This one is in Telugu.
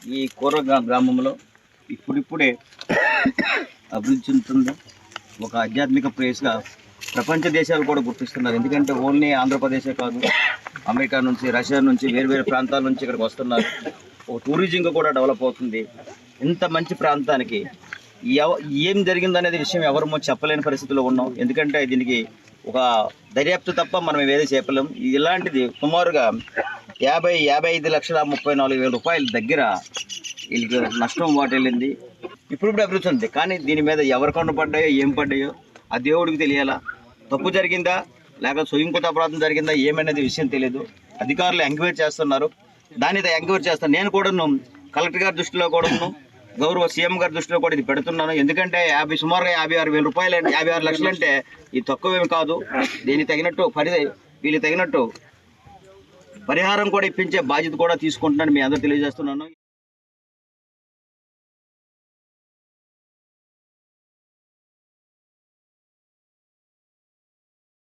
ఈ గ్రామంలో ఇప్పుడిప్పుడే అభివృద్ధి చెందుతుంది. ఒక ఆధ్యాత్మిక ప్లేస్గా ప్రపంచ దేశాలు కూడా గుర్తిస్తున్నారు. ఎందుకంటే ఓన్లీ ఆంధ్రప్రదేశే కాదు, అమెరికా నుంచి, రష్యా నుంచి, వేరు ప్రాంతాల నుంచి ఇక్కడికి వస్తున్నారు. ఒక టూరిజంగా కూడా డెవలప్ అవుతుంది. ఇంత మంచి ప్రాంతానికి ఏం జరిగిందనేది విషయం ఎవరు చెప్పలేని పరిస్థితిలో ఉన్నాం. ఎందుకంటే దీనికి ఒక దర్యాప్తు తప్ప మనం ఏదైతే చెప్పలేం. ఇలాంటిది సుమారుగా 55,34,000 రూపాయల దగ్గర వీళ్ళకి నష్టం వాటిల్లింది. ఇప్పుడు అభివృద్ధి ఉంది. కానీ దీని మీద ఎవరి కన్ను పడ్డాయో, ఏం పడ్డాయో ఆ దేవుడికి తెలియాలా. తప్పు జరిగిందా లేక స్వయంకృత అపరాధం జరిగిందా ఏమనేది విషయం తెలియదు. అధికారులు ఎంక్వైరీ చేస్తున్నారు. దాని ఎంక్వైరీ చేస్తాను. నేను కూడాను కలెక్టర్ గారి దృష్టిలో కూడాను, గౌరవ సీఎం గారి దృష్టిలో కూడా ఇది పెడుతున్నాను. ఎందుకంటే సుమారుగా 56,000 రూపాయలు, 56 లక్షలు అంటే ఇది తక్కువేమి కాదు. దీనికి తగినట్టు వీళ్ళు తగినట్టు పరిహారం కూడా ఇప్పించే బాధ్యత కూడా తీసుకుంటున్నాను. మీ అందరూ తెలియజేస్తున్నాను.